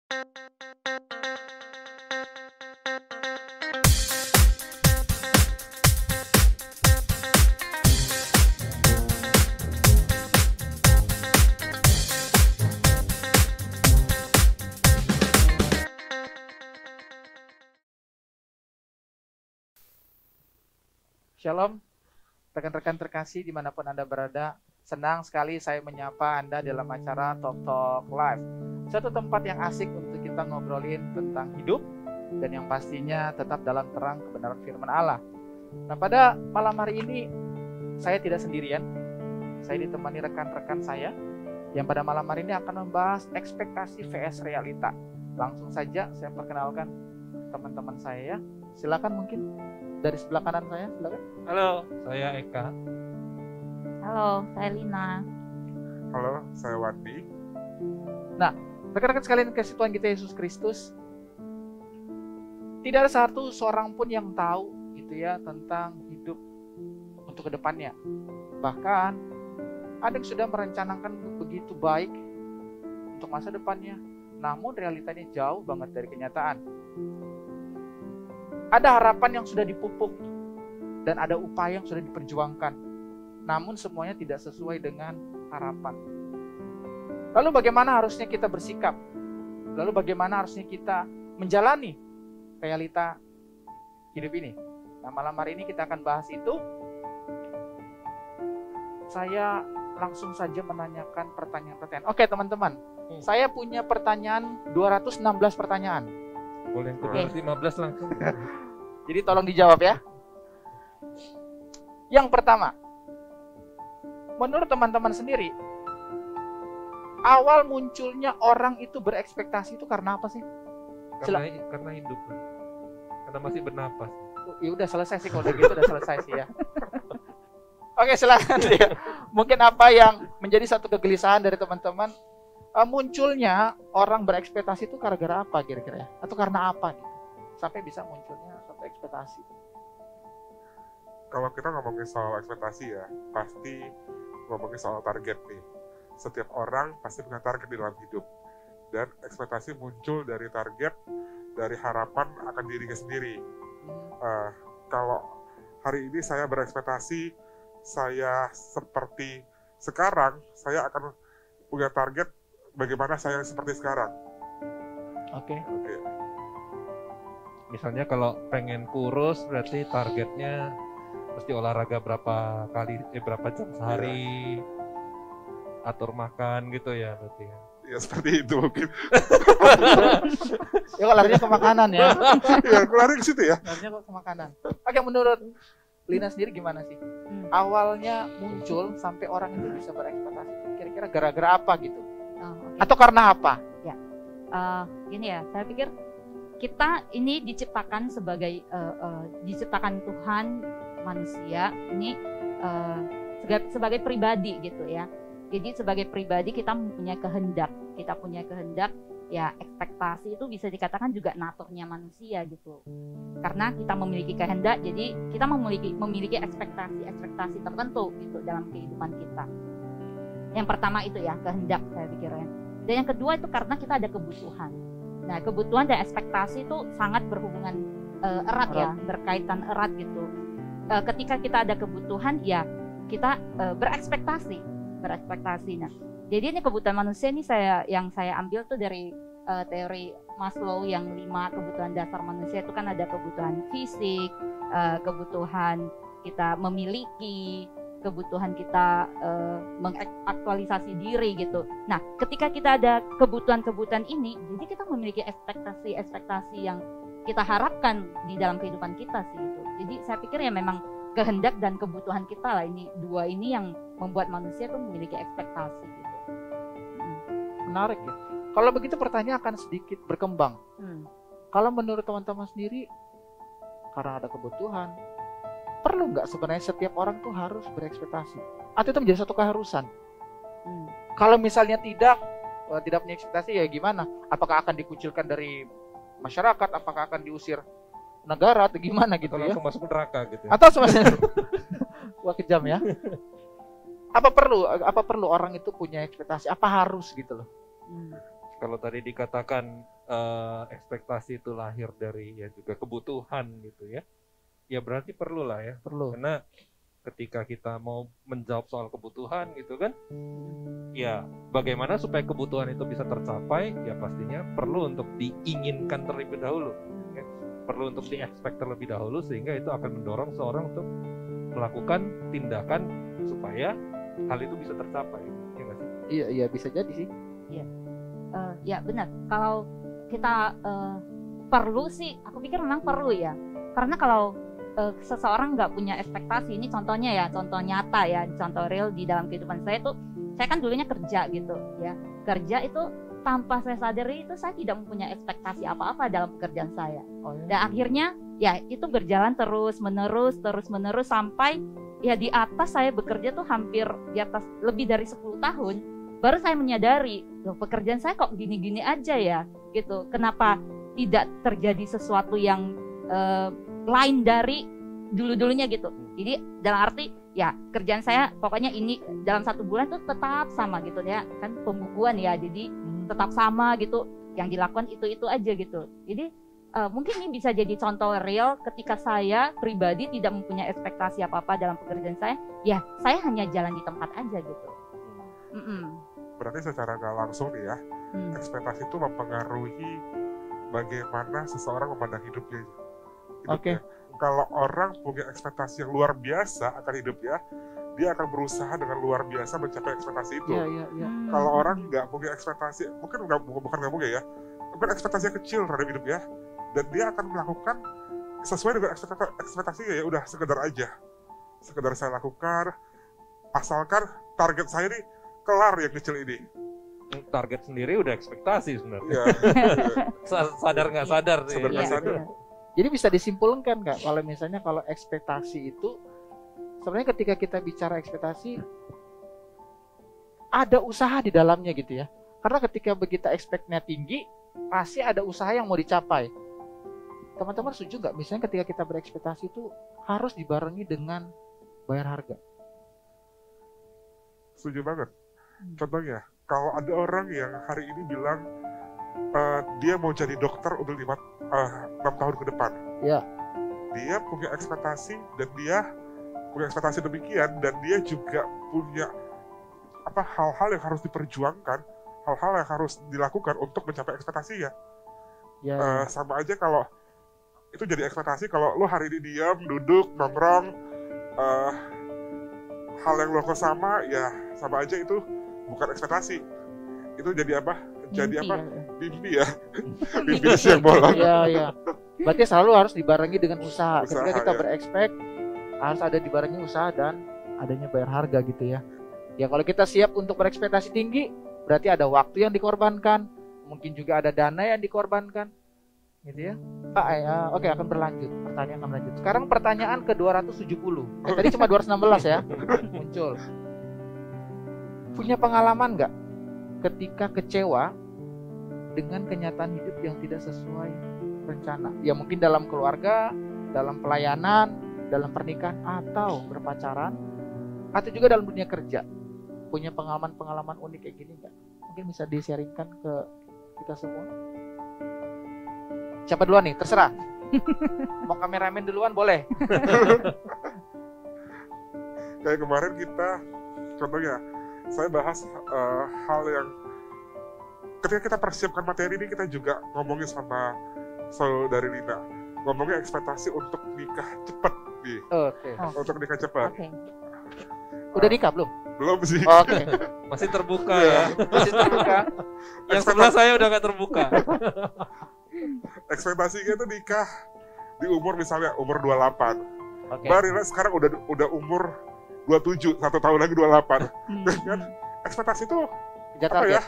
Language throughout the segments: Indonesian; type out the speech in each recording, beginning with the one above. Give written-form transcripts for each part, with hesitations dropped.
Shalom, rekan-rekan terkasih dimanapun Anda berada. Senang sekali saya menyapa Anda dalam acara Talk Talk Live. Satu tempat yang asik untuk kita ngobrolin tentang hidup dan yang pastinya tetap dalam terang kebenaran firman Allah. Nah, pada malam hari ini saya tidak sendirian. Saya ditemani rekan-rekan saya yang pada malam hari ini akan membahas ekspektasi vs realita. Langsung saja saya perkenalkan teman-teman saya ya. Silakan mungkin dari sebelah kanan saya, silakan. Halo, saya Eka. Halo, saya Lina. Halo, saya Wandi. Nah, rekan-rekan sekalian kasih Tuhan kita Yesus Kristus, tidak ada seorang pun yang tahu gitu ya tentang hidup untuk kedepannya. Bahkan ada yang sudah merencanakan begitu baik untuk masa depannya, namun realitanya jauh banget dari kenyataan. Ada harapan yang sudah dipupuk dan ada upaya yang sudah diperjuangkan, namun semuanya tidak sesuai dengan harapan. Lalu bagaimana harusnya kita bersikap? Lalu bagaimana harusnya kita menjalani realita hidup ini? Nah, malam hari ini kita akan bahas itu. Saya langsung saja menanyakan pertanyaan-pertanyaan. Oke teman-teman, saya punya pertanyaan 216 pertanyaan. Boleh yang 15 langsung. Jadi tolong dijawab ya. Yang pertama, menurut teman-teman sendiri, awal munculnya orang itu berekspektasi itu karena apa sih? Karena hidup. Karena masih bernapas. Ya udah selesai sih kalau udah gitu, udah selesai sih ya. Oke, silakan ya. Mungkin apa yang menjadi satu kegelisahan dari teman-teman, munculnya orang berekspektasi itu gara-gara apa kira-kira ya? Atau karena apa gitu? Sampai bisa munculnya suatu ekspektasi. Kalau kita ngomongin soal ekspektasi ya, pasti ngomongin soal target nih. Setiap orang pasti punya target di dalam hidup. Dan ekspektasi muncul dari target, dari harapan akan dirinya sendiri. Kalau hari ini saya berekspektasi, saya seperti sekarang, saya akan punya target bagaimana saya seperti sekarang. Oke. Misalnya kalau pengen kurus berarti targetnya mesti olahraga berapa jam sehari, atur makan gitu ya berarti ya. Ya seperti itu mungkin. Ya kok larinya ke makanan ya. Ya lari ke situ ya. Larinya kok ke makanan. Oke, menurut Lina sendiri gimana sih? Awalnya muncul sampai orang itu bisa berekspektasi. Kira-kira gara-gara apa gitu? Okay. Atau karena apa? Gini ya, saya pikir kita ini diciptakan diciptakan Tuhan manusia ini sebagai pribadi gitu ya. Jadi sebagai pribadi kita punya kehendak ya, ekspektasi itu bisa dikatakan juga naturnya manusia gitu. Karena kita memiliki kehendak, jadi kita memiliki ekspektasi tertentu gitu dalam kehidupan kita. Yang pertama itu ya kehendak, saya pikirnya. Dan yang kedua itu karena kita ada kebutuhan. Nah, kebutuhan dan ekspektasi itu sangat berhubungan erat ya, berkaitan erat gitu. Ketika kita ada kebutuhan, ya kita berekspektasi. Nah, jadi ini kebutuhan manusia ini yang saya ambil tuh dari teori Maslow yang 5 kebutuhan dasar manusia itu kan ada kebutuhan fisik, kebutuhan kita memiliki, kebutuhan kita mengaktualisasi diri gitu. Nah, ketika kita ada kebutuhan-kebutuhan ini, jadi kita memiliki ekspektasi yang kita harapkan di dalam kehidupan kita sih itu. Jadi saya pikir ya memang kehendak dan kebutuhan kita lah, ini dua ini yang membuat manusia tuh memiliki ekspektasi gitu. Menarik ya. Kalau begitu pertanyaan akan sedikit berkembang. Kalau menurut teman-teman sendiri, karena ada kebutuhan, perlu nggak sebenarnya setiap orang tuh harus berekspektasi? Atau itu menjadi satu keharusan? Kalau misalnya tidak punya ekspektasi ya gimana? Apakah akan dikucilkan dari masyarakat? Apakah akan diusir negara atau gimana gitu atau ya? langsung masuk neraka gitu. Atau sebenarnya wah kejam ya. Apa perlu orang itu punya ekspektasi? Apa harus gitu loh? Kalau tadi dikatakan ekspektasi itu lahir dari ya juga kebutuhan gitu ya. Ya berarti perlu lah ya. Perlu. Karena ketika kita mau menjawab soal kebutuhan gitu kan, ya bagaimana supaya kebutuhan itu bisa tercapai, ya pastinya perlu untuk diinginkan terlebih dahulu, ya. Perlu untuk di-expect terlebih dahulu, sehingga itu akan mendorong seorang untuk melakukan tindakan supaya hal itu bisa tercapai, ya nggak sih? Iya bisa jadi sih. Ya benar. Kalau kita perlu sih, aku pikir memang perlu ya. Karena kalau seseorang nggak punya ekspektasi, ini contohnya ya, contoh nyata ya, contoh real di dalam kehidupan saya tuh, saya kan dulunya kerja gitu ya. Kerja itu tanpa saya sadari itu saya tidak mempunyai ekspektasi apa-apa dalam pekerjaan saya. Dan akhirnya ya itu berjalan terus menerus sampai ya di atas saya bekerja tuh hampir di atas lebih dari 10 tahun. Baru saya menyadari, loh pekerjaan saya kok gini-gini aja ya gitu. Kenapa tidak terjadi sesuatu yang lain dari dulu-dulunya gitu. Jadi dalam arti ya kerjaan saya pokoknya ini dalam 1 bulan tuh tetap sama gitu ya. Kan pembukuan ya, jadi tetap sama gitu. Yang dilakukan itu aja gitu. Jadi mungkin ini bisa jadi contoh real ketika saya pribadi tidak mempunyai ekspektasi apa-apa dalam pekerjaan saya. Ya saya hanya jalan di tempat aja gitu. Berarti secara nggak langsung nih ya, ekspektasi itu mempengaruhi bagaimana seseorang memandang hidupnya. Oke. Kalau orang punya ekspektasi yang luar biasa akan hidupnya, dia akan berusaha dengan luar biasa mencapai ekspektasi itu. Iya. Kalau orang nggak punya ekspektasi, bukan nggak punya ya, mungkin ekspektasinya kecil terhadap hidupnya, dan dia akan melakukan sesuai dengan ekspektasinya, ya udah sekedar saya lakukan, asalkan target saya nih kelar yang kecil ini. Target sendiri udah ekspektasi sebenarnya. Ya. Sadar nggak sadar sih. Sadar nggak sadar. Jadi bisa disimpulkan nggak kalau misalnya kalau ekspektasi itu sebenarnya ketika kita bicara ekspektasi ada usaha di dalamnya gitu ya. Karena ketika kita expect-nya tinggi pasti ada usaha yang mau dicapai. Teman-teman setuju nggak misalnya ketika kita berekspektasi itu harus dibarengi dengan bayar harga? Setuju banget. Contohnya, kalau ada orang yang hari ini bilang dia mau jadi dokter untuk 6 tahun ke depan. Ya. Dia punya ekspektasi dan dia punya ekspektasi demikian, dan dia juga punya hal-hal yang harus diperjuangkan, hal-hal yang harus dilakukan untuk mencapai ekspektasinya. Ya. Sama aja kalau itu jadi ekspektasi kalau lo hari ini diam, duduk, nongkrong, hal yang lo lakukan sama aja itu bukan ekspektasi. Itu jadi apa? Jadi Mimpi, apa? ya. Mimpi ya. Mimpi siang bolong. Iya. Berarti selalu harus dibarengi dengan usaha. Ketika kita ya. berekspek harus ada dibarengi usaha dan adanya bayar harga gitu ya. Ya kalau kita siap untuk berekspektasi tinggi, berarti ada waktu yang dikorbankan, mungkin juga ada dana yang dikorbankan, gitu ya. Oke, akan berlanjut. Pertanyaan akan berlanjut. Sekarang pertanyaan ke 270. Tadi cuma 216 ya muncul. Punya pengalaman nggak ketika kecewa dengan kenyataan hidup yang tidak sesuai rencana? Ya mungkin dalam keluarga, dalam pelayanan, dalam pernikahan, atau berpacaran, atau juga dalam dunia kerja. Punya pengalaman-pengalaman unik kayak gini nggak? Mungkin bisa di-sharingkan ke kita semua. Siapa duluan nih? Terserah. Mau kameramen duluan boleh. Kayak kemarin kita, contohnya, saya bahas hal yang ketika kita persiapkan materi ini, kita juga ngomongin sama saudari Lina, ngomongin ekspektasi untuk nikah cepat nih. Oke. Untuk nikah cepat. Oke. Udah nikah belum? Belum sih. Oke. Masih terbuka ya. Masih terbuka. Yang sebelah saya udah nggak terbuka. Ekspektasinya itu nikah di umur misalnya umur 28. Oke. Mbak Rina sekarang udah umur 27, 1 tahun lagi 28. Kan ekspektasi itu Kejar apa ya? target.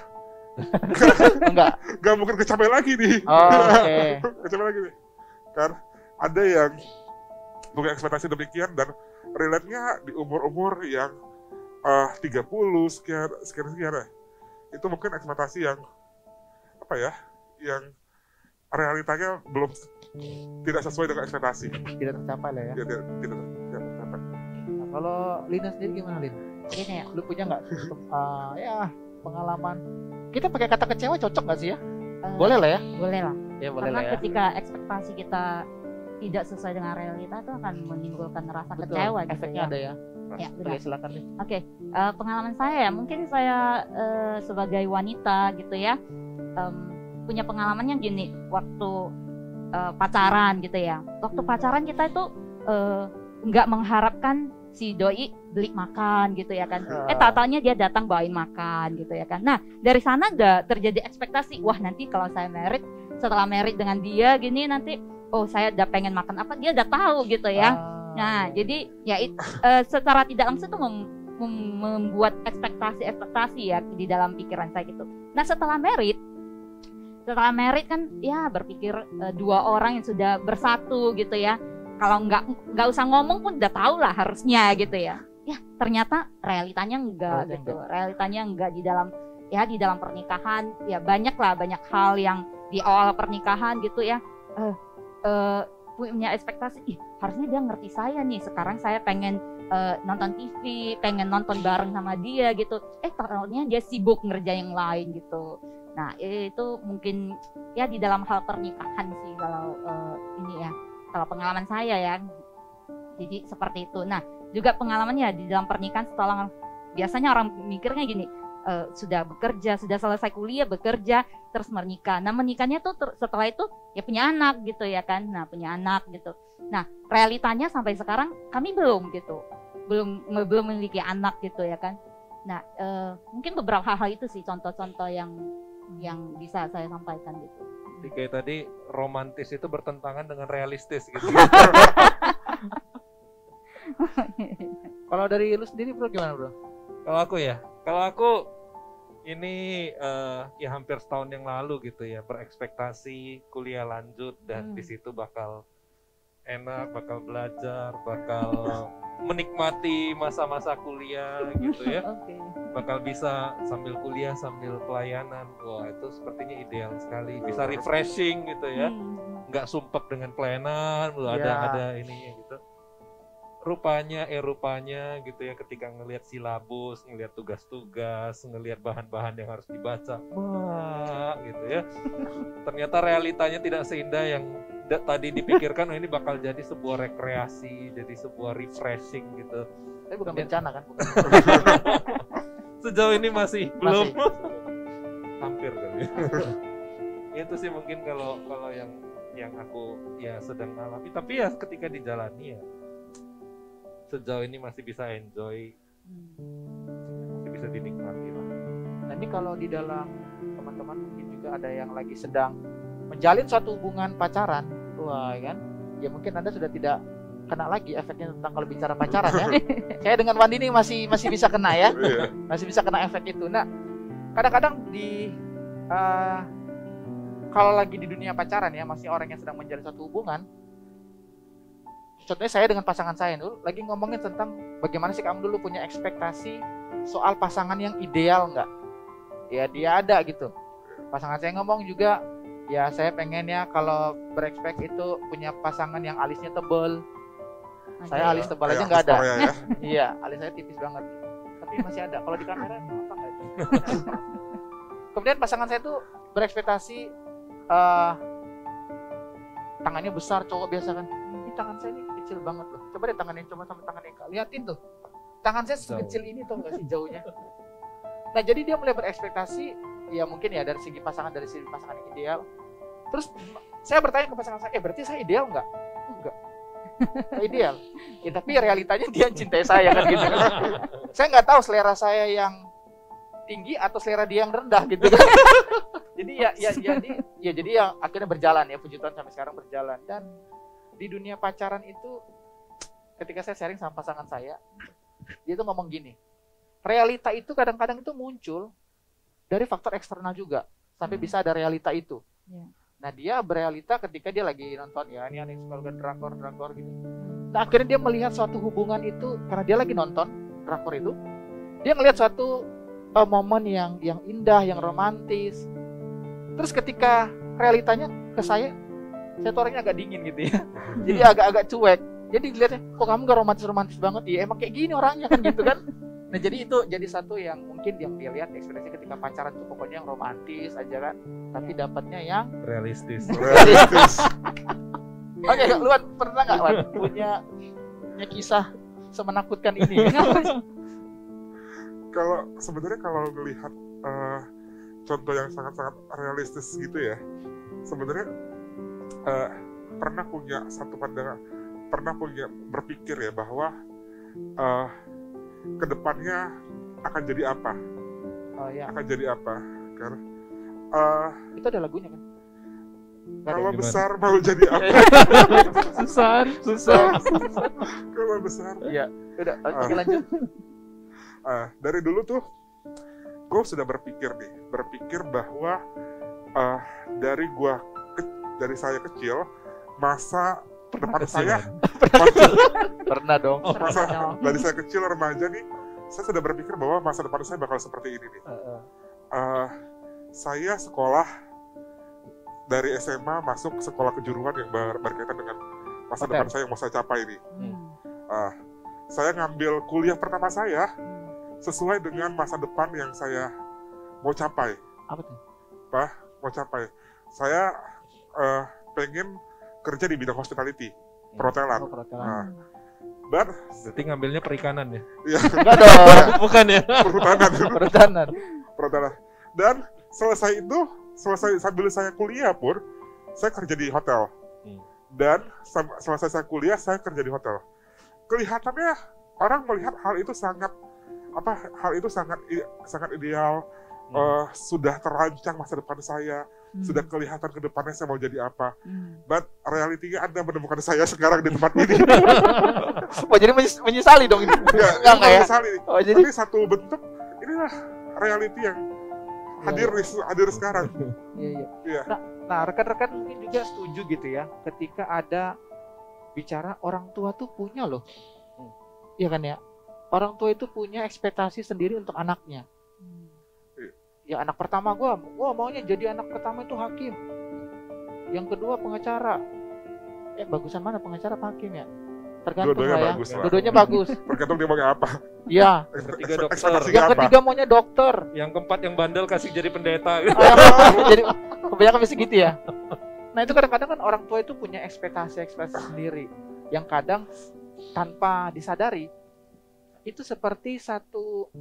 Enggak. Gak mungkin kecapai lagi nih. Oke. Kecapai lagi nih. Kan ada yang punya ekspektasi demikian dan relate-nya di umur-umur yang 30 sekian ya. Itu mungkin ekspektasi yang apa ya? Yang realitanya belum tidak sesuai dengan ekspektasi. Tidak tercapai lah ya. Tidak tercapai. Nah, kalau Lina sendiri gimana, Lin? Gini ya. Lu punya nggak ya pengalaman? Kita pakai kata kecewa cocok nggak sih ya? Boleh lah ya. Boleh lah. Ya boleh Karena lah ya. ketika ekspektasi kita tidak sesuai dengan realita itu akan menimbulkan rasa Betul. kecewa gitu Efeknya ya. ada ya. Ya, Oke, benar. silakan deh. Pengalaman saya ya, mungkin saya sebagai wanita gitu ya, punya pengalamannya gini, waktu pacaran gitu ya. Waktu pacaran kita itu nggak mengharapkan si doi beli makan gitu ya kan. Tak-taunya dia datang bawain makan gitu ya kan. Nah, dari sana udah terjadi ekspektasi, wah nanti kalau saya married, setelah married dengan dia gini nanti, oh saya udah pengen makan apa, dia udah tahu gitu ya. Nah, jadi ya secara tidak langsung itu membuat ekspektasi ya di dalam pikiran saya gitu. Nah, setelah married kan ya berpikir dua orang yang sudah bersatu gitu ya. Kalau nggak usah ngomong pun udah tahu lah harusnya gitu ya. Ya, ternyata realitanya enggak gitu. Realitanya enggak di dalam pernikahan ya banyak hal yang di awal pernikahan gitu ya. Punya ekspektasi, harusnya dia ngerti saya nih, sekarang saya pengen nonton TV, pengen nonton bareng sama dia gitu, ternyata dia sibuk ngerjain yang lain gitu. Nah itu mungkin ya di dalam hal pernikahan sih kalau ini ya, kalau pengalaman saya ya, jadi seperti itu. Nah juga pengalamannya di dalam pernikahan setelah biasanya orang mikirnya gini, sudah bekerja, sudah selesai kuliah, bekerja, terus menikah. Nah menikahnya tuh setelah itu ya punya anak gitu ya kan. Nah punya anak gitu. Nah realitanya sampai sekarang kami belum gitu, belum memiliki anak gitu ya kan. Nah mungkin beberapa hal itu sih contoh-contoh yang bisa saya sampaikan gitu. Jadi kayak tadi romantis itu bertentangan dengan realistis gitu. Kalau dari lu sendiri bro gimana bro? Kalau aku ini ya hampir setahun yang lalu gitu ya, berekspektasi kuliah lanjut dan di situ bakal enak, bakal belajar, bakal menikmati masa-masa kuliah gitu ya. Bakal bisa sambil kuliah sambil pelayanan. Wah, itu sepertinya ideal sekali. Bisa refreshing gitu ya. Nggak sumpek dengan pelayanan, ada ininya gitu. Rupanya gitu ya, ketika ngelihat silabus, ngelihat tugas-tugas, ngelihat bahan-bahan yang harus dibaca, wah gitu ya. Ternyata realitanya tidak seindah yang tadi dipikirkan. Ini bakal jadi sebuah rekreasi, jadi sebuah refreshing gitu. Tapi bukan bencana kan? Sejauh ini masih belum. Hampir kali. Itu sih mungkin kalau yang aku ya sedang alami. Tapi ya ketika dijalani ya, sejauh ini masih bisa enjoy, masih bisa dinikmati lah. Nah ini kalau di dalam teman-teman mungkin juga ada yang lagi sedang menjalin suatu hubungan pacaran, wah kan? Ya mungkin Anda sudah tidak kena lagi efeknya tentang kalau bicara pacaran ya. Saya dengan Wandi ini masih bisa kena ya, masih bisa kena efek itu. Nah kadang-kadang kalau lagi di dunia pacaran ya, masih orang yang sedang menjalin suatu hubungan. Contohnya saya dengan pasangan saya dulu lagi ngomongin tentang bagaimana sih kamu dulu punya ekspektasi soal pasangan yang ideal nggak? Ya dia ada gitu. Pasangan saya ngomong juga, ya saya pengen ya kalau berekspek itu punya pasangan yang alisnya tebel. Saya alis tebal aja nggak ada. Ya. Iya, alis saya tipis banget. Tapi masih ada. Kalau di kamera apa nggak itu? Kemudian pasangan saya tuh berekspektasi tangannya besar, cowok biasa kan. Ini tangan saya ini kecil banget loh. Coba deh tangannya coba sama tangan Eka. Liatin tuh. Tangan saya sekecil ini tuh nggak sih jauhnya. Nah jadi dia mulai berekspektasi, ya mungkin ya dari segi pasangan yang ideal. Terus saya bertanya ke pasangan saya, berarti saya ideal nggak? Enggak. Saya ideal. Ya, tapi realitanya dia cintai saya kan gitu. Saya nggak tahu selera saya yang tinggi atau selera dia yang rendah gitu kan. Jadi ya akhirnya berjalan ya, puji Tuhan sampai sekarang berjalan. Dan di dunia pacaran itu ketika saya sharing sama pasangan saya, dia tuh ngomong gini, realita itu kadang-kadang itu muncul dari faktor eksternal juga sampai bisa ada realita itu. Nah dia berealita ketika dia lagi nonton ya, ini aneh suka drakor gitu. Nah akhirnya dia melihat suatu hubungan itu karena dia lagi nonton drakor itu, dia ngelihat suatu momen yang indah, yang romantis. Terus ketika realitanya ke saya tuh orangnya agak dingin gitu ya. Jadi agak-agak cuek. Jadi dilihatnya, kok kamu gak romantis-romantis banget? Ya emang kayak gini orangnya kan gitu kan. Nah jadi itu jadi satu yang mungkin yang dia lihat ekspresi ketika pacaran tuh pokoknya yang romantis aja kan, tapi dapatnya yang Realistis. Realistis. oke. Lu Wan, pernah nggak Wan punya kisah semenakutkan ini? Kalau sebenarnya kalau melihat contoh yang sangat-sangat realistis gitu ya, sebenarnya pernah punya satu pandangan, pernah punya berpikir ya bahwa kedepannya akan jadi apa? Oh ya, Akan jadi apa? Karena itu ada lagunya kan? Nggak ada. kalau gimana? besar mau jadi apa? susah. Kalau besar. Iya, udah oke lanjut. Dari dulu tuh gue sudah berpikir bahwa dari saya kecil, masa depan saya Pernah dong. dari saya kecil remaja nih, saya sudah berpikir bahwa masa depan saya bakal seperti ini nih. Saya sekolah dari SMA masuk sekolah kejuruan yang berkaitan dengan masa Oke. depan saya yang mau saya capai nih. Saya ngambil kuliah pertama saya sesuai dengan masa depan yang saya mau capai. Apa tuh? Mau capai. Saya pengen kerja di bidang hospitality, perhotelan. Oh, perhotelan. Nah, but Berarti ngambilnya perikanan ya? ya Enggak dong. Bukan ya? perhutanan. Perhutanan. Dan sambil saya kuliah pun saya kerja di hotel. Dan selesai saya kuliah saya kerja di hotel. Kelihatannya orang melihat hal itu sangat ideal. Sudah terancang masa depan saya, sudah kelihatan ke depannya saya mau jadi apa. But realitinya Anda menemukan saya sekarang di tempat ini. Oh jadi menyesali dong ini? Ya, Enggak ya? menyesali. Oh jadi Tapi satu bentuk inilah reality yang hadir sekarang. Iya. Nah rekan-rekan mungkin juga setuju gitu ya, ketika ada bicara orang tua tuh punya loh, iya kan ya? Orang tua itu punya ekspektasi sendiri untuk anaknya. Ya anak pertama gua maunya jadi anak pertama itu hakim. Yang kedua pengacara. Bagusan mana pengacara apa hakim ya? Tergantung Dua-duanya lah ya. bagus lah. Dua-duanya bagus. Tergantung dia maunya apa. Iya. Ketiga dokter. Ekspektasinya Yang apa? ketiga maunya dokter. Yang keempat yang bandel kasih jadi pendeta. Jadi kebanyakan bisa gitu ya. Nah itu kadang-kadang kan orang tua itu punya ekspektasi sendiri, yang kadang tanpa disadari itu seperti satu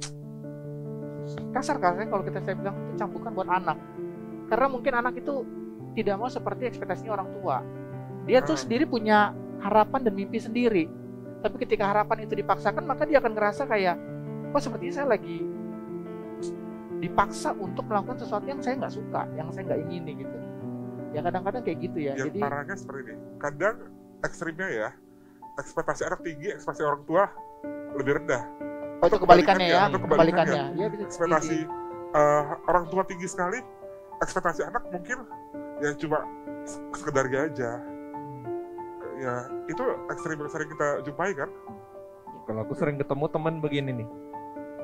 kasar-kasarnya kalau saya bilang itu cambukan buat anak. Karena mungkin anak itu tidak mau seperti ekspektasinya orang tua. Dia tuh sendiri punya harapan dan mimpi sendiri. Tapi ketika harapan itu dipaksakan, maka dia akan ngerasa kayak, kok sepertinya saya lagi dipaksa untuk melakukan sesuatu yang saya nggak suka, yang saya nggak ingini gitu. Ya kadang-kadang kayak gitu ya. Yang Jadi parahnya seperti ini. Kadang ekstrimnya ya, ekspektasi anak tinggi, ekspektasi orang tua lebih rendah. itu kebalikannya ya, atau kebalikannya. Ya bisa Ekspektasi orang tua tinggi sekali, ekspektasi anak mungkin ya cuma sekedar aja. Ya itu ekstrim yang sering kita jumpai kan. Kalau aku sering ketemu teman begini nih,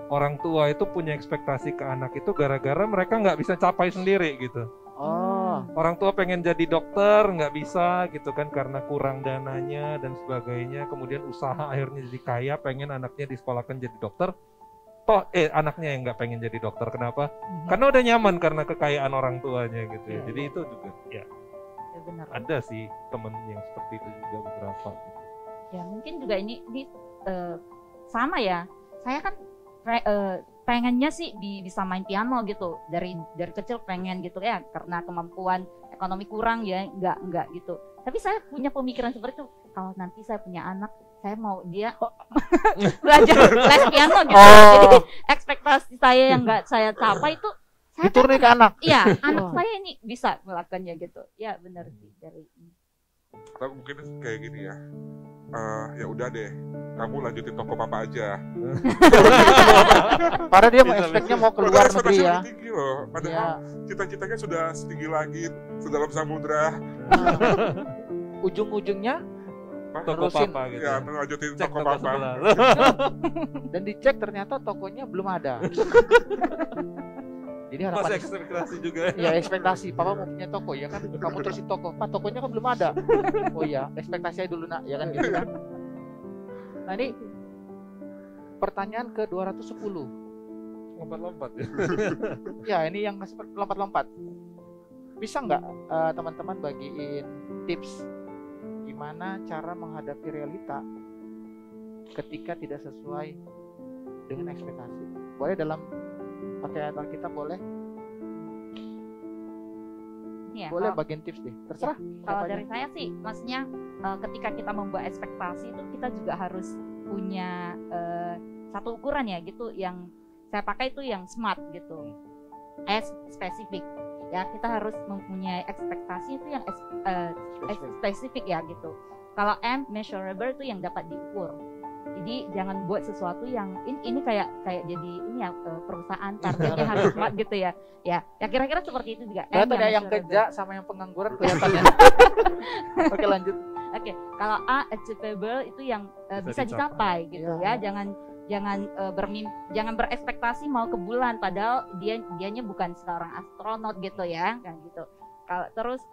orang tua itu punya ekspektasi ke anak itu gara-gara mereka nggak bisa capai sendiri gitu. Oh, Orang tua pengen jadi dokter nggak bisa gitu kan karena kurang dananya dan sebagainya. Kemudian usaha akhirnya jadi kaya, pengen anaknya disekolahkan jadi dokter. Toh anaknya yang nggak pengen jadi dokter, kenapa? Karena udah nyaman karena kekayaan orang tuanya gitu ya. Iya, Jadi itu juga ya Ya benar. ada sih temen yang seperti itu juga beberapa. Gitu. Ya mungkin juga ini sama ya. Saya kan pengennya sih bisa main piano gitu dari kecil pengen gitu ya, karena kemampuan ekonomi kurang ya enggak gitu. Tapi saya punya pemikiran seperti itu, kalau nanti saya punya anak saya mau dia belajar les piano gitu. Jadi ekspektasi saya yang enggak saya capai itu saya diturunin ke anak. iya anak saya ini bisa melakukannya gitu. Ya benar sih dari Atau mungkin kayak gini ya. Ya udah deh, kamu lanjutin toko papa aja. Padahal dia mau Bisa, ekspeknya bisa. mau keluar negeri ya. Ekspektasinya tinggi loh. Padahal cita-citanya sudah setinggi langit, sedalam samudra. Ujung-ujungnya Toko terusin. papa gitu. Ya, lanjutin Cek toko toko papa. sebelah. dan dicek ternyata tokonya belum ada. Jadi Masih harapan ekspektasi juga. ya ekspektasi papa mau punya toko ya kan, kamu terusin toko, pak tokonya kan belum ada. Oh iya ekspektasi aja dulu nak, ya kan gitu kan. Nah ini pertanyaan ke 210. Lompat-lompat ya. Ya, ini yang seperti lompat-lompat. Bisa nggak teman-teman bagiin tips gimana cara menghadapi realita ketika tidak sesuai dengan ekspektasi? Boleh dalam pakai ayat Alkitab, boleh? Ya, Boleh bagiin tips deh, terserah. kalau Siapa dari aja. saya sih, maksudnya ketika kita membuat ekspektasi itu kita juga harus punya satu ukuran ya gitu. Yang saya pakai itu yang SMART gitu, spesifik. Ya, kita harus mempunyai ekspektasi itu yang spesifik ya gitu. Kalau M, measurable, itu yang dapat diukur. Jadi jangan buat sesuatu yang ini kayak jadi ini ya, perusahaan targetnya harus smart gitu ya. Ya kira-kira seperti itu juga. Ternyata ada yang measurable. kerja sama yang pengangguran kelihatannya. Oke, lanjut. Oke, kalau A, achievable, itu yang bisa dicapai gitu Iya. ya. Jangan berekspektasi mau ke bulan padahal dianya bukan seorang astronot gitu ya, kan gitu. Kalau terus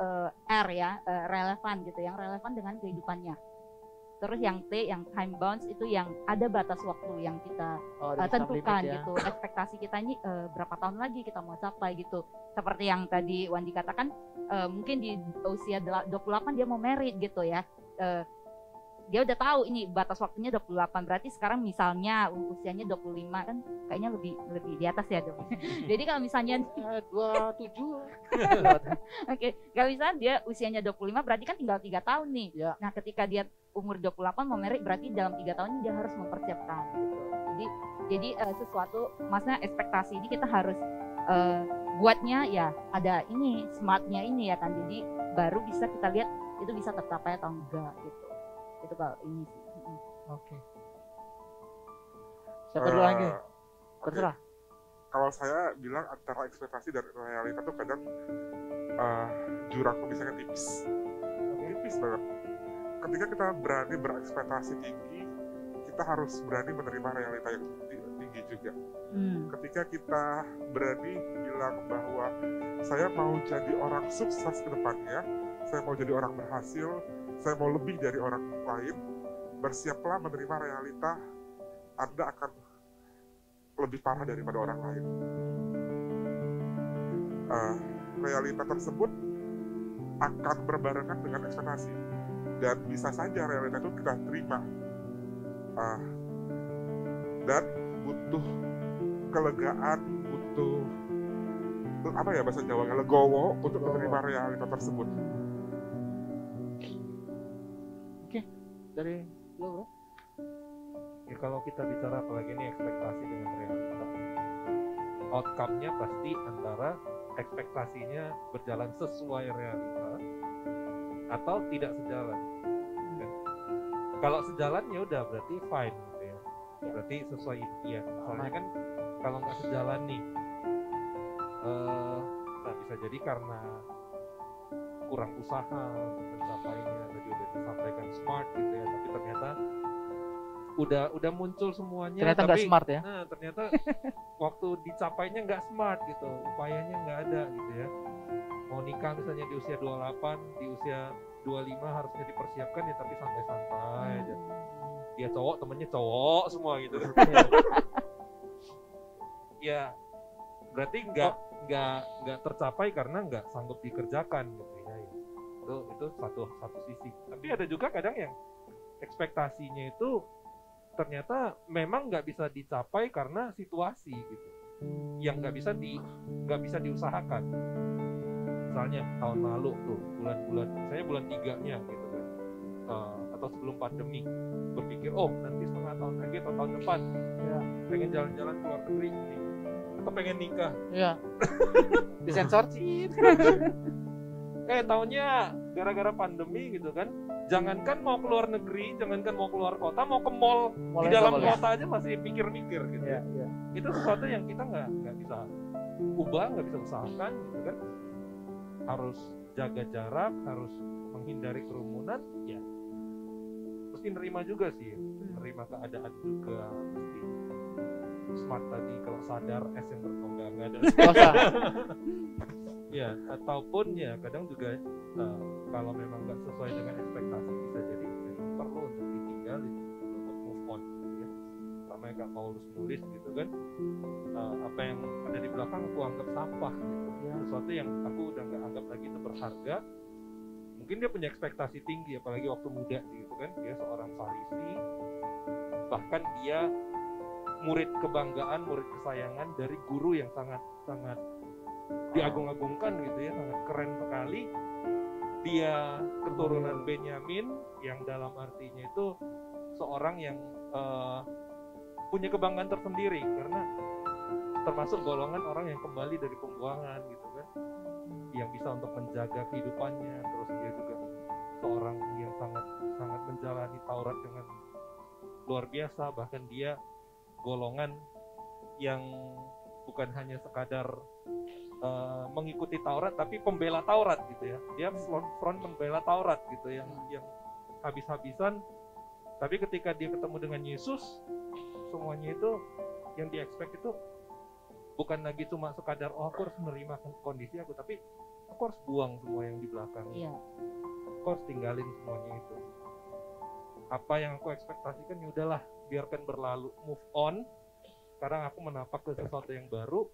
R ya, relevan gitu, yang relevan dengan kehidupannya. Terus yang T, yang time bounds, itu yang ada batas waktu yang kita Ada tentukan limit ya. gitu. Ekspektasi kita ini berapa tahun lagi kita mau capai gitu. Seperti yang tadi Wandi katakan, mungkin di usia 28 dia mau married gitu ya. Dia udah tahu ini batas waktunya 28, berarti sekarang misalnya usianya 25 kan kayaknya lebih di atas ya dong. Jadi kalau misalnya 27. oke, kalau misalnya dia usianya 25 berarti kan tinggal 3 tahun nih. Ya. Nah, ketika dia umur 28 mau married berarti dalam 3 tahun ini dia harus mempersiapkan gitu. Jadi sesuatu, maksudnya ekspektasi ini kita harus buatnya ya ada ini smartnya ini ya kan. Jadi baru bisa kita lihat itu bisa tercapai atau enggak gitu. Itu kalau ini sih. Oke. Siapa dulu lagi? Oke. Terserah. Kalau saya bilang antara ekspektasi dan realita tuh kadang jurang pemisahannya tipis. Tipis banget. Ketika kita berani berekspektasi tinggi, kita harus berani menerima realita yang tinggi juga. Ketika kita berani bilang bahwa saya mau jadi orang sukses ke depannya, saya mau jadi orang berhasil, saya mau lebih dari orang lain, bersiaplah menerima realita Anda akan lebih parah daripada orang lain. Realita tersebut akan berbarengan dengan ekspektasi, dan bisa saja realita itu kita terima, dan butuh kelegaan, butuh apa ya bahasa Jawanya, legowo untuk menerima realita tersebut. Dari lu, bro. Ya kalau kita bicara apalagi ini ekspektasi dengan realita, outcome-nya pasti antara ekspektasinya berjalan sesuai realita atau tidak sejalan. Kan? Kalau sejalan ya udah berarti fine gitu ya. Berarti sesuai impian. Soalnya kan kalau nggak sejalan nih, nah bisa jadi karena kurang usaha untuk mencapainya. Tadi udah disampaikan smart gitu ya, tapi ternyata udah muncul semuanya, Ternyata tapi nggak smart ya. nah ternyata waktu dicapainya nggak smart gitu, upayanya nggak ada gitu ya. Mau nikah misalnya di usia 28, di usia 25 harusnya dipersiapkan ya, tapi santai-santai aja. Dia cowok, temennya cowok semua gitu. Ya berarti nggak tercapai karena nggak sanggup dikerjakan gitu ya. Itu satu sisi. Tapi ada juga kadang yang ekspektasinya itu ternyata memang nggak bisa dicapai karena situasi gitu, yang nggak bisa diusahakan. Misalnya tahun lalu tuh bulan-bulan, saya bulan 3-nya gitu kan, atau sebelum pandemi berpikir nanti setengah tahun lagi atau tahun depan pengen jalan-jalan ke luar negeri nih, atau pengen nikah. Iya. Disensor. Tahunnya gara-gara pandemi gitu kan, jangankan mau keluar negeri, jangankan mau keluar kota, mau ke mall di dalam kota aja masih mikir-mikir gitu. Iya. Itu sesuatu yang kita nggak bisa ubah, nggak bisa usahakan gitu kan. Harus jaga jarak, harus menghindari kerumunan, ya mesti nerima juga sih, nerima keadaan juga, mesti smart tadi, kalau sadar S yang bertonggangan dan ya, ataupun ya kadang juga kalau memang nggak sesuai dengan ekspektasi bisa jadi memang perlu untuk ditinggalin, untuk move on gitu ya. namanya Kak Paulus nulis gitu kan, apa yang ada di belakang aku anggap sampah gitu, sesuatu yang aku udah nggak anggap lagi itu berharga. Mungkin dia punya ekspektasi tinggi, apalagi waktu muda gitu kan, dia seorang Farisi, bahkan dia murid kebanggaan, murid kesayangan dari guru yang sangat diagung-agungkan gitu ya, sangat keren sekali. Dia keturunan Benyamin yang dalam artinya itu seorang yang punya kebanggaan tersendiri karena termasuk golongan orang yang kembali dari pembuangan gitu kan, yang bisa untuk menjaga kehidupannya. Terus dia juga seorang yang sangat menjalani Taurat dengan luar biasa, bahkan dia golongan yang bukan hanya sekadar mengikuti Taurat tapi pembela Taurat gitu ya. Dia front membela Taurat gitu yang habis-habisan. Tapi ketika dia ketemu dengan Yesus, semuanya itu yang dia expect itu bukan lagi cuma sekadar aku harus menerima kondisi aku, tapi aku harus buang semua yang di belakang. Aku harus tinggalin semuanya itu. Apa yang aku ekspektasikan ya udahlah, biarkan berlalu, move on. Sekarang aku menapak ke sesuatu yang baru.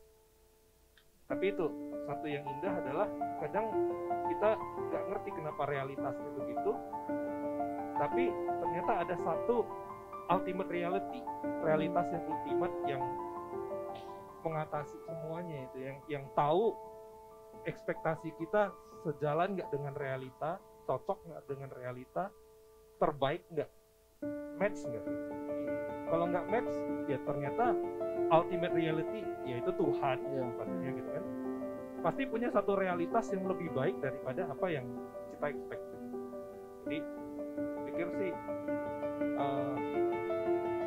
Tapi itu satu yang indah adalah kadang kita nggak ngerti kenapa realitasnya begitu, tapi ternyata ada satu ultimate reality, realitas yang ultimate yang mengatasi semuanya itu, yang tahu ekspektasi kita sejalan nggak dengan realita, cocok nggak dengan realita, terbaik nggak, match nggak. Kalau nggak match, ya ternyata ultimate reality yaitu Tuhan, pastinya gitu kan. Pasti punya satu realitas yang lebih baik daripada apa yang kita expect. Jadi pikir sih,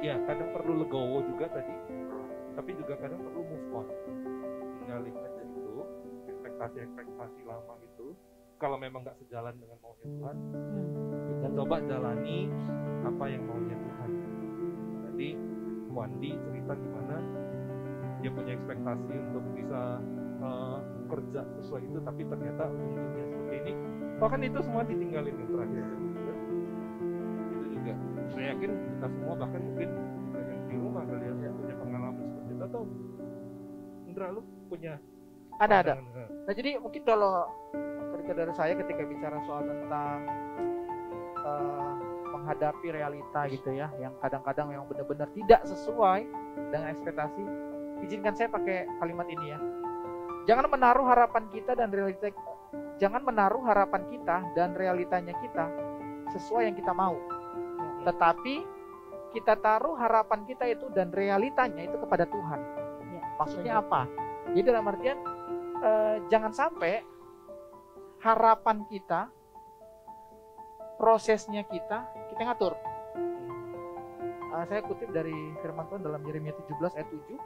ya kadang perlu legowo juga tadi, tapi juga kadang perlu move on, tinggalin aja itu ekspektasi lama itu. Kalau memang nggak sejalan dengan maunya Tuhan, kita coba jalani apa yang maunya Tuhan. Tadi Wandi cerita gimana dia punya ekspektasi untuk bisa kerja sesuai itu, tapi ternyata ujungnya seperti ini. Bahkan itu semua ditinggalin yang terakhir. Itu juga saya yakin kita semua, bahkan mungkin yang di rumah kalian punya pengalaman seperti itu, atau Indra lu punya ada. Nah jadi mungkin kalau dari saya ketika bicara soal tentang menghadapi realita gitu ya, yang kadang-kadang yang benar-benar tidak sesuai dengan ekspektasi, izinkan saya pakai kalimat ini ya. Jangan menaruh harapan kita dan realitanya kita sesuai yang kita mau. Tetapi kita taruh harapan kita itu dan realitanya itu kepada Tuhan. Maksudnya apa? Jadi dalam artian jangan sampai harapan kita, prosesnya kita ngatur. Saya kutip dari firman Tuhan dalam Yeremia 17 ayat 7.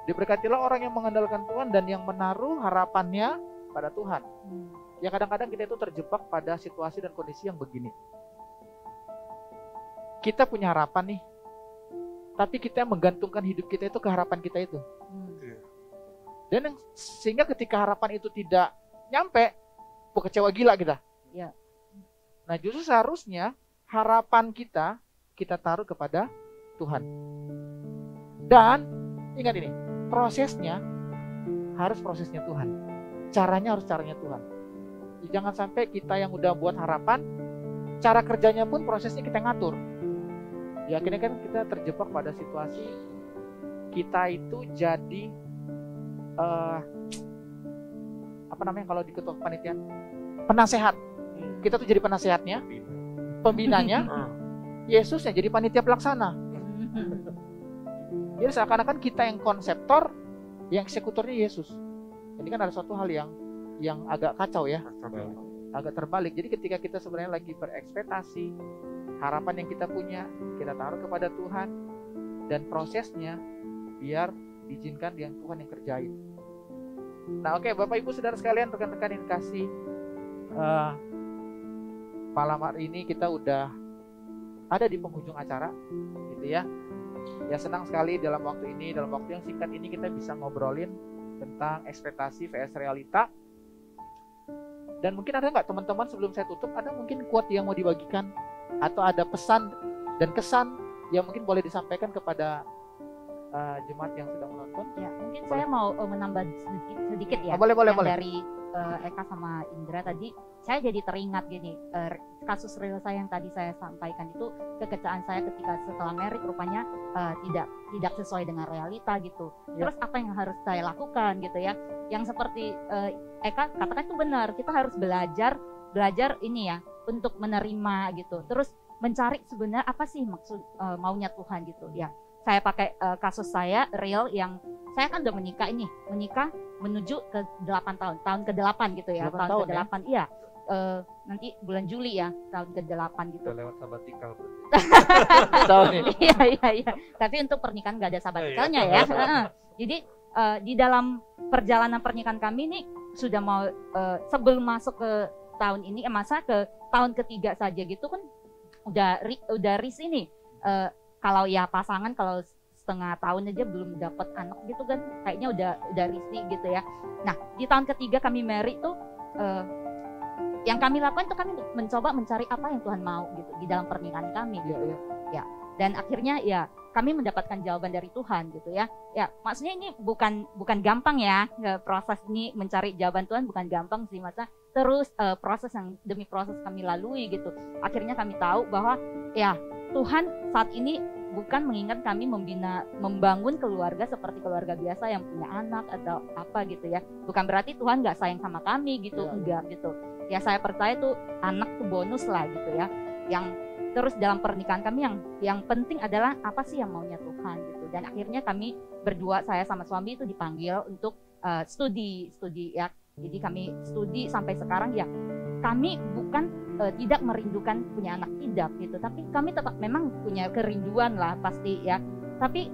Diberkatilah orang yang mengandalkan Tuhan dan yang menaruh harapannya pada Tuhan. Ya kadang-kadang kita itu terjebak pada situasi dan kondisi yang begini. Kita punya harapan nih, tapi kita menggantungkan hidup kita itu ke harapan kita itu. Dan sehingga ketika harapan itu tidak nyampe, kecewa gila kita. Nah justru seharusnya harapan kita taruh kepada Tuhan. Dan ingat ini, prosesnya harus prosesnya Tuhan. Caranya harus caranya Tuhan. Jangan sampai kita yang udah buat harapan, cara kerjanya pun prosesnya kita ngatur. Ya akhirnya kan kita terjebak pada situasi kita itu jadi kalau di ketua panitia, penasehat. Kita tuh jadi penasehatnya, pembinanya, Yesusnya jadi panitia pelaksana. Jadi seakan-akan kita yang konseptor, yang eksekutornya Yesus. Ini kan ada suatu hal yang agak kacau ya, agak terbalik. Jadi ketika kita sebenarnya lagi berekspektasi, harapan yang kita punya kita taruh kepada Tuhan, dan prosesnya biar diizinkan yang Tuhan yang kerjain. Nah oke, Bapak Ibu Saudara sekalian, rekan-rekan yang kasih, malam hari ini kita udah ada di penghujung acara gitu ya. Ya senang sekali dalam waktu yang singkat ini kita bisa ngobrolin tentang ekspektasi vs realita. Dan mungkin ada nggak teman-teman sebelum saya tutup, ada mungkin quote yang mau dibagikan, atau ada pesan dan kesan yang mungkin boleh disampaikan kepada jemaat yang sedang menonton. Ya, mungkin Boleh. saya mau menambah sedikit ya. Boleh. Yang dari Eka sama Indra tadi, saya jadi teringat gini, kasus real saya yang tadi saya sampaikan itu, kekecewaan saya ketika setelah married rupanya tidak sesuai dengan realita gitu. Ya. Terus apa yang harus saya lakukan gitu ya? Yang seperti Eka katakan itu benar, kita harus belajar ini ya untuk menerima gitu. Terus mencari sebenarnya apa sih maksud maunya Tuhan gitu ya. Saya pakai kasus saya real yang saya kan udah menikah menuju ke 8 tahun ke-8 gitu ya, 8 tahun tahun ke-8 iya. Nanti bulan Juli ya, tahun ke-8 gitu. Udah lewat sabatikal berarti. Tahu nih. Iya. Tapi untuk pernikahan nggak ada sabatikalnya ya. Jadi di dalam perjalanan pernikahan kami nih sudah mau sebelum masuk ke tahun ini, masa ke tahun ketiga saja gitu kan udah risih nih. Kalau ya pasangan kalau setengah tahun aja belum dapat anak gitu kan kayaknya udah risih gitu ya. Nah di tahun ketiga kami married tuh yang kami lakukan itu kami mencoba mencari apa yang Tuhan mau gitu di dalam pernikahan kami gitu ya. Dan akhirnya ya kami mendapatkan jawaban dari Tuhan gitu ya. Ya maksudnya ini bukan gampang ya, proses ini mencari jawaban Tuhan bukan gampang sih, masa terus proses yang demi proses kami lalui gitu. Akhirnya kami tahu bahwa ya Tuhan saat ini bukan mengingat kami membangun keluarga seperti keluarga biasa yang punya anak atau apa gitu ya. Bukan berarti Tuhan nggak sayang sama kami gitu, enggak gitu. Ya saya percaya tuh anak tuh bonus lah gitu ya. Yang terus dalam pernikahan kami yang penting adalah apa sih yang maunya Tuhan gitu. Dan akhirnya kami berdua, saya sama suami itu dipanggil untuk studi ya. Jadi kami studi sampai sekarang ya. Kami bukan tidak merindukan punya anak, tidak gitu, tapi kami tetap memang punya kerinduan lah pasti ya, tapi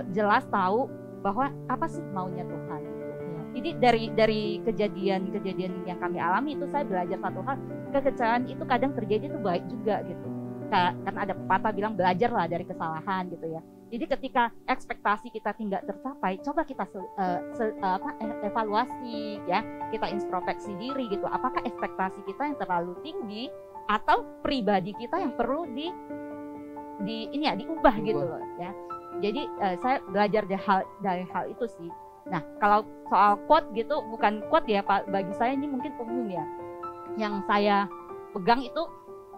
jelas tahu bahwa apa sih maunya Tuhan gitu. Jadi dari kejadian yang kami alami itu saya belajar satu hal, kekecewaan itu kadang terjadi itu baik juga gitu, karena ada pepatah bilang belajarlah dari kesalahan gitu ya. Jadi ketika ekspektasi kita tidak tercapai, coba kita evaluasi ya, kita introspeksi diri gitu. Apakah ekspektasi kita yang terlalu tinggi atau pribadi kita yang perlu diubah gitu loh ya. Jadi saya belajar dari hal itu sih. Nah kalau soal quote gitu, bukan quote ya Pak, bagi saya ini mungkin umum ya. Yang saya pegang itu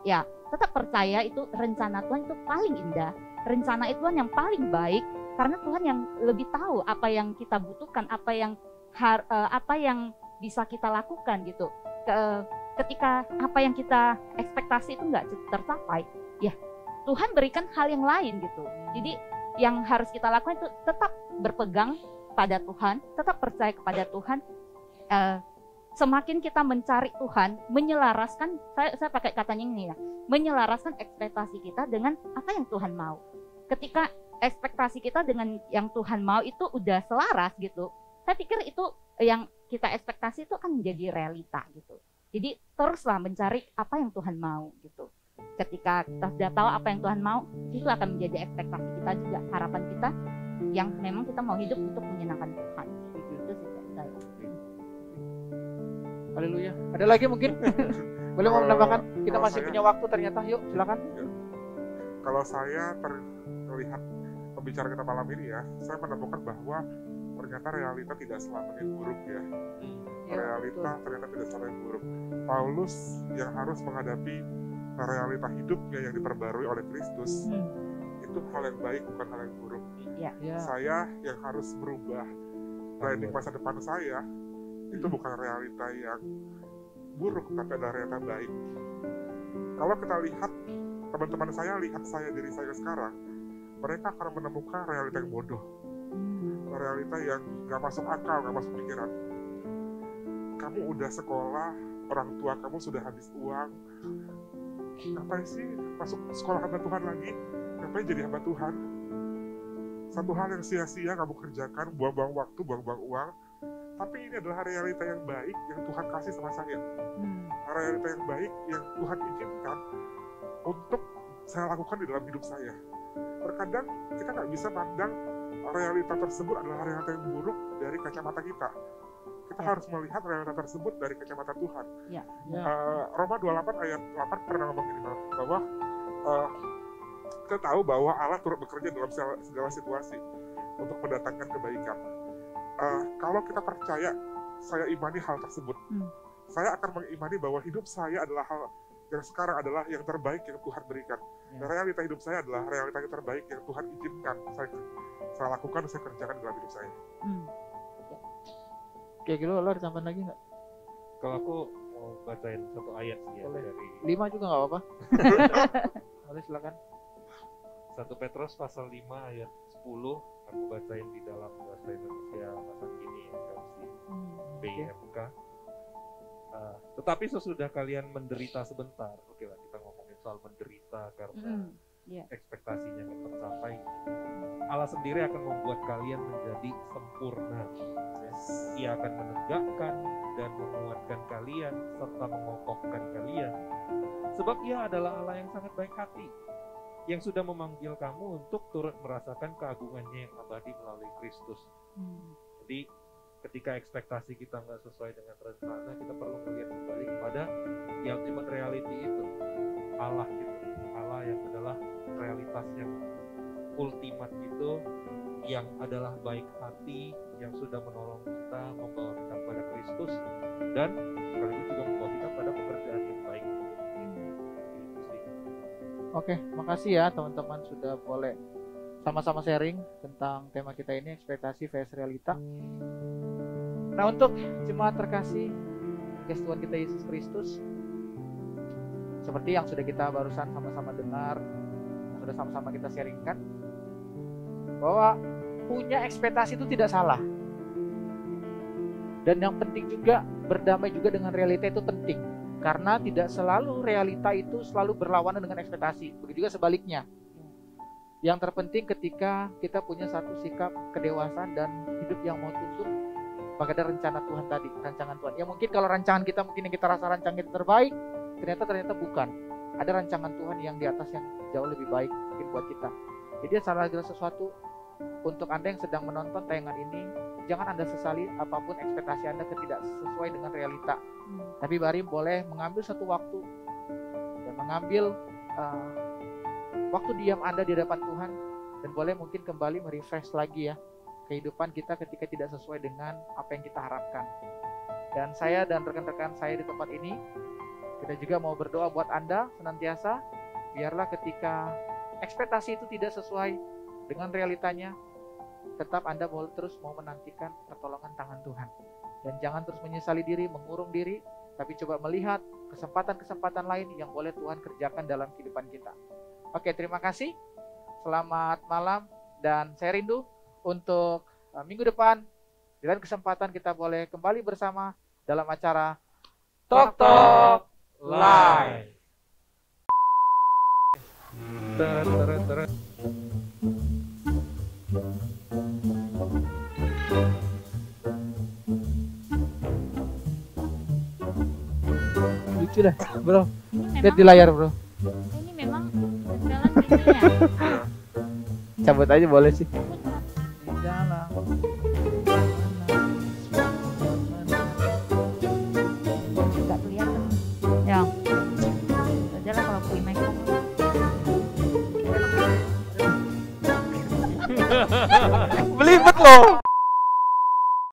ya tetap percaya itu rencana Tuhan itu paling indah. Rencana itu yang paling baik karena Tuhan yang lebih tahu apa yang kita butuhkan, apa yang bisa kita lakukan gitu. Ketika apa yang kita ekspektasi itu nggak tercapai, ya Tuhan berikan hal yang lain gitu. Jadi yang harus kita lakukan itu tetap berpegang pada Tuhan, tetap percaya kepada Tuhan. Semakin kita mencari Tuhan, menyelaraskan, saya pakai katanya ini ya, menyelaraskan ekspektasi kita dengan apa yang Tuhan mau. Ketika ekspektasi kita dengan yang Tuhan mau itu udah selaras gitu, saya pikir itu yang kita ekspektasi itu akan menjadi realita gitu. Jadi teruslah mencari apa yang Tuhan mau gitu. Ketika kita sudah tahu apa yang Tuhan mau, itu akan menjadi ekspektasi kita juga, harapan kita yang memang kita mau hidup untuk menyenangkan Tuhan. Itu sih saya. Haleluya. Ada lagi mungkin? Boleh mau menambahkan? Kita Kalau masih saya- punya waktu ternyata. Yuk, silakan. Kalau saya melihat pembicara kita malam ini ya, saya menemukan bahwa ternyata realita tidak selamanya buruk ya. Realita ternyata tidak selamanya buruk. Paulus yang harus menghadapi realita hidupnya yang diperbarui oleh Kristus, itu hal yang baik bukan hal yang buruk. Ya. Saya yang harus berubah planning masa depan saya, itu bukan realita yang buruk tapi adalah realita baik. Kalau kita lihat teman-teman saya, lihat saya, diri saya sekarang, mereka akan menemukan realita yang bodoh, realita yang gak masuk akal, gak masuk pikiran. Kamu udah sekolah, orang tua kamu sudah habis uang, ngapain sih masuk sekolah hamba Tuhan lagi? Ngapain jadi hamba Tuhan? Satu hal yang sia-sia kamu kerjakan, buang-buang waktu, buang-buang uang. Tapi ini adalah realita yang baik yang Tuhan kasih sama saya. Realita yang baik yang Tuhan izinkan untuk saya lakukan di dalam hidup saya. Terkadang kita nggak bisa pandang realita tersebut adalah realita yang buruk dari kacamata kita. Kita harus melihat realita tersebut dari kacamata Tuhan. Roma 28 ayat 8 pernah ngomong gini bahwa kita tahu bahwa Allah turut bekerja dalam segala situasi. untuk mendatangkan kebaikan. Kalau kita percaya, saya imani hal tersebut, saya akan mengimani bahwa hidup saya adalah hal yang sekarang adalah yang terbaik yang Tuhan berikan. Dan realita hidup saya adalah realita yang terbaik yang Tuhan izinkan saya lakukan, saya kerjakan dalam hidup saya. Kayak gitu, lo ada tambahan lagi nggak? Kalau aku mau bacain satu ayat sih ya, Boleh. dari 5 juga nggak apa-apa. Boleh, silakan. 1 Petrus pasal 5 ayat 10. Aku bacain di dalam bahasa Indonesia masa kini versi BMK. Tetapi sesudah kalian menderita sebentar, oke lah kita ngomongin soal menderita karena ekspektasinya nggak tercapai, Allah sendiri akan membuat kalian menjadi sempurna. Ia akan menegakkan dan menguatkan kalian serta mengokohkan kalian, sebab Ia adalah Allah yang sangat baik hati, yang sudah memanggil kamu untuk turut merasakan keagungannya yang abadi melalui Kristus. Jadi ketika ekspektasi kita nggak sesuai dengan rencana, kita perlu melihat kembali kepada the ultimate reality itu, Allah gitu. Allah yang adalah realitas yang ultimate itu, yang adalah baik hati, yang sudah menolong kita, membawa kita pada Kristus, dan sekaligus juga membawa kita pada pekerjaan yang baik. Itu sih. Oke, makasih ya teman-teman sudah boleh sama-sama sharing tentang tema kita ini, ekspektasi versus realita. Nah, untuk jemaat terkasih kasih Tuhan kita Yesus Kristus, seperti yang sudah kita barusan sama-sama dengar, yang sudah sama-sama kita sharingkan, bahwa punya ekspektasi itu tidak salah. Dan yang penting juga, berdamai juga dengan realita itu penting. Karena tidak selalu realita itu selalu berlawanan dengan ekspektasi. Begitu juga sebaliknya. Yang terpenting ketika kita punya satu sikap kedewasaan dan hidup yang mau tunduk pada rencana Tuhan tadi, rancangan Tuhan. Ya mungkin kalau rancangan kita mungkin yang kita rasa rancangan kita terbaik, ternyata bukan. Ada rancangan Tuhan yang di atas yang jauh lebih baik mungkin buat kita. Jadi salah segala sesuatu, untuk Anda yang sedang menonton tayangan ini, jangan Anda sesali apapun ekspektasi Anda tidak sesuai dengan realita. Tapi mari boleh mengambil satu waktu dan mengambil waktu diam Anda di hadapan Tuhan, dan boleh mungkin kembali merefresh lagi ya kehidupan kita ketika tidak sesuai dengan apa yang kita harapkan. Dan saya dan rekan-rekan saya di tempat ini, kita juga mau berdoa buat Anda senantiasa, biarlah ketika ekspektasi itu tidak sesuai dengan realitanya, tetap Anda terus mau menantikan pertolongan tangan Tuhan. Dan jangan terus menyesali diri, mengurung diri, tapi coba melihat kesempatan-kesempatan lain yang boleh Tuhan kerjakan dalam kehidupan kita. Oke, terima kasih. Selamat malam, dan saya rindu untuk minggu depan, di lain kesempatan kita boleh kembali bersama dalam acara Talk Talk Live. Lucu dah, bro. Lihat di layar, bro. Ini memang jalan ininya. Cabut aja boleh sih. Nggak kelihatan. Ya. Aja lah kalau kui make. Belibet loh.